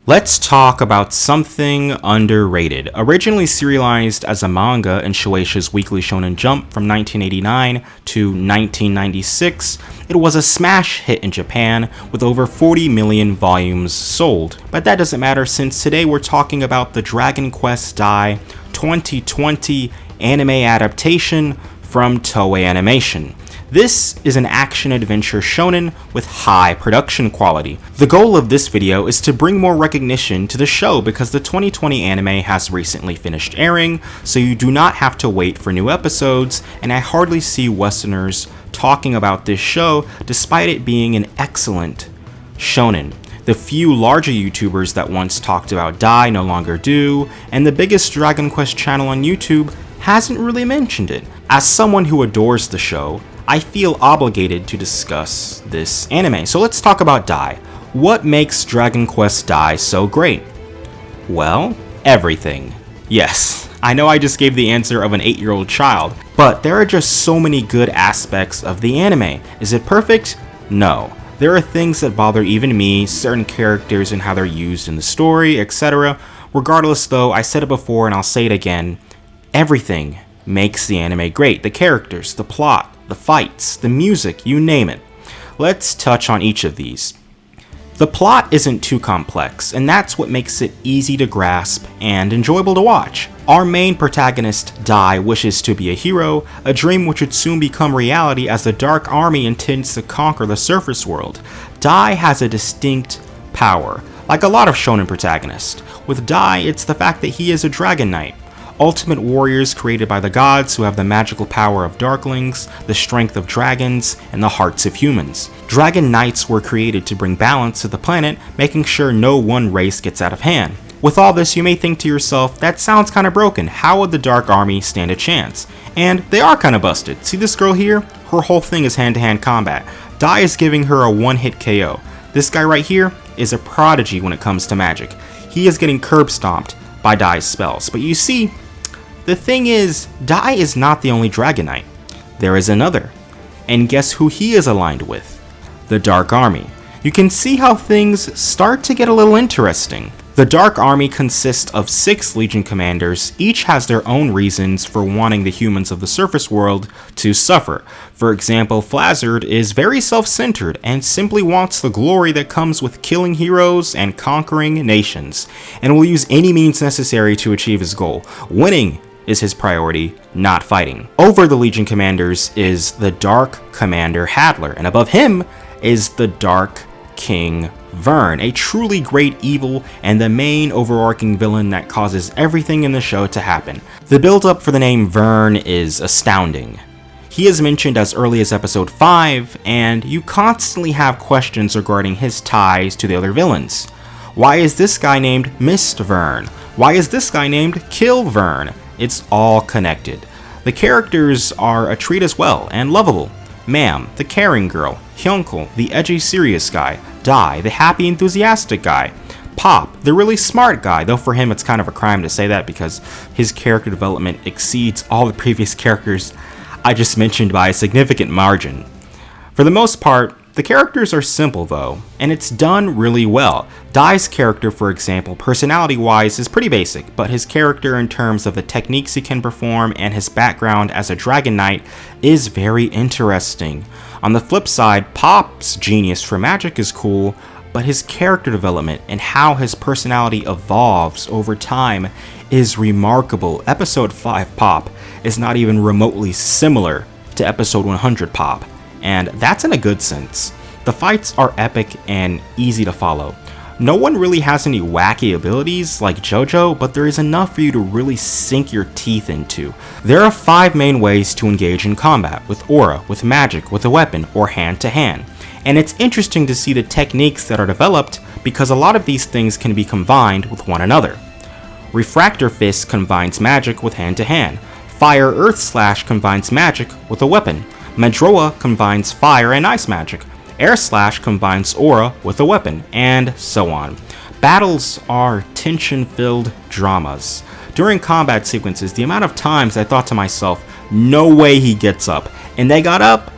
Let's talk about something underrated. Originally serialized as a manga in Shueisha's Weekly Shonen Jump from 1989 to 1996, it was a smash hit in Japan with over 40 million volumes sold. But that doesn't matter since today we're talking about the Dragon Quest Dai 2020 anime adaptation from Toei Animation. This is an action-adventure shonen with high production quality. The goal of this video is to bring more recognition to the show because the 2020 anime has recently finished airing, so you do not have to wait for new episodes, and I hardly see Westerners talking about this show despite it being an excellent shonen. The few larger YouTubers that once talked about Dai no longer do, and the biggest Dragon Quest channel on YouTube hasn't really mentioned it. As someone who adores the show, I feel obligated to discuss this anime. So let's talk about Dai. What makes Dragon Quest Dai so great? Well, everything. Yes, I know I just gave the answer of an 8-year-old child, but there are just so many good aspects of the anime. Is it perfect? No. There are things that bother even me, certain characters and how they're used in the story, etc. Regardless though, I said it before and I'll say it again, everything makes the anime great. The characters, the plot, the fights, the music, you name it. Let's touch on each of these. The plot isn't too complex, and that's what makes it easy to grasp and enjoyable to watch. Our main protagonist, Dai, wishes to be a hero, a dream which would soon become reality as the Dark Army intends to conquer the surface world. Dai has a distinct power, like a lot of shonen protagonists. With Dai, it's the fact that he is a dragon knight. Ultimate warriors created by the gods who have the magical power of darklings, the strength of dragons, and the hearts of humans. Dragon Knights were created to bring balance to the planet, making sure no one race gets out of hand. With all this, you may think to yourself, that sounds kinda broken, how would the Dark Army stand a chance? And they are kinda busted. See this girl here? Her whole thing is hand-to-hand combat. Dai is giving her a one-hit KO. This guy right here is a prodigy when it comes to magic. He is getting curb stomped by Dai's spells. But you see, the thing is, Dai is not the only Dragon Knight. There is another. And guess who he is aligned with? The Dark Army. You can see how things start to get a little interesting. The Dark Army consists of 6 Legion commanders, each has their own reasons for wanting the humans of the surface world to suffer. For example, Flazzard is very self-centered and simply wants the glory that comes with killing heroes and conquering nations, and will use any means necessary to achieve his goal. Winning is his priority, not fighting. Over the Legion commanders is the Dark Commander Hadler, and above him is the Dark King Vern, a truly great evil and the main overarching villain that causes everything in the show to happen. The build-up for the name Vern is astounding. He is mentioned as early as episode 5, and you constantly have questions regarding his ties to the other villains. Why is this guy named Mist Vern? Why is this guy named Kill Vern? It's all connected. The characters are a treat as well, and lovable. Mam, the caring girl. Hyunkel, the edgy serious guy. Dai, the happy enthusiastic guy. Pop, the really smart guy, though for him it's kind of a crime to say that because his character development exceeds all the previous characters I just mentioned by a significant margin. For the most part, the characters are simple though, and it's done really well. Dai's character, for example, personality-wise is pretty basic, but his character in terms of the techniques he can perform and his background as a Dragon Knight is very interesting. On the flip side, Pop's genius for magic is cool, but his character development and how his personality evolves over time is remarkable. Episode 5 Pop is not even remotely similar to episode 100 Pop, and that's in a good sense. The fights are epic and easy to follow. No one really has any wacky abilities like JoJo, but there is enough for you to really sink your teeth into. There are 5 main ways to engage in combat, with aura, with magic, with a weapon, or hand to hand. And it's interesting to see the techniques that are developed because a lot of these things can be combined with one another. Refractor Fist combines magic with hand to hand. Fire Earth Slash combines magic with a weapon. Medroa combines fire and ice magic. Air Slash combines aura with a weapon, and so on. Battles are tension-filled dramas. During combat sequences, the amount of times I thought to myself, no way he gets up, and they got up,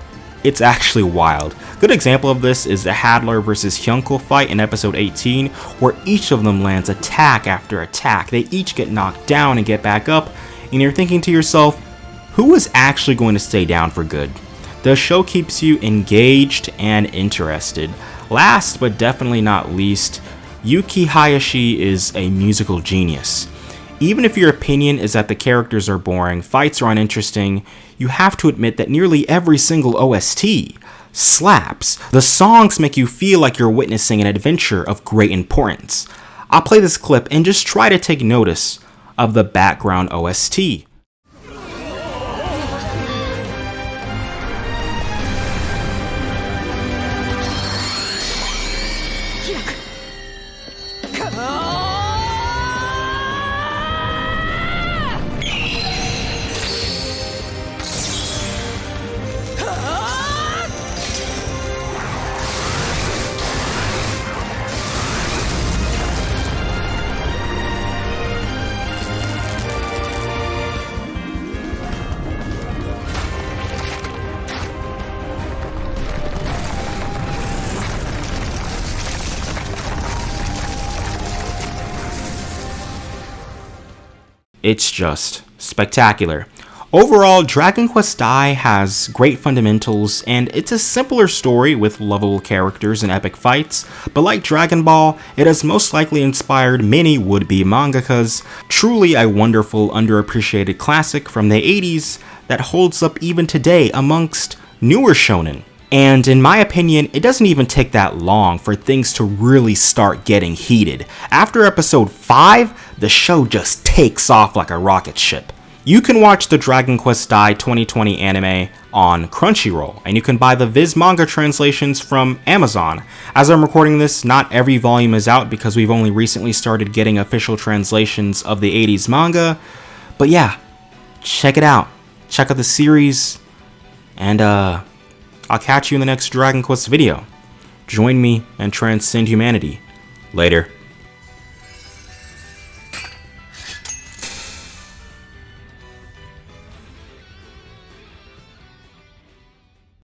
it's actually wild. Good example of this is the Hadler vs. Hyunko fight in episode 18, where each of them lands attack after attack. They each get knocked down and get back up, and you're thinking to yourself, who is actually going to stay down for good? The show keeps you engaged and interested. Last but definitely not least, Yuki Hayashi is a musical genius. Even if your opinion is that the characters are boring, fights are uninteresting, you have to admit that nearly every single OST slaps. The songs make you feel like you're witnessing an adventure of great importance. I'll play this clip and just try to take notice of the background OST. It's just spectacular. Overall, Dragon Quest Dai has great fundamentals, and it's a simpler story with lovable characters and epic fights, but like Dragon Ball, it has most likely inspired many would-be mangakas. Truly a wonderful, underappreciated classic from the 80s that holds up even today amongst newer shonen. And in my opinion, it doesn't even take that long for things to really start getting heated. After episode 5, the show just takes off like a rocket ship. You can watch the Dragon Quest Dai 2020 anime on Crunchyroll, and you can buy the Viz manga translations from Amazon. As I'm recording this, not every volume is out because we've only recently started getting official translations of the 80s manga. But yeah, check it out. Check out the series, and I'll catch you in the next Dragon Quest video. Join me and transcend humanity. Later.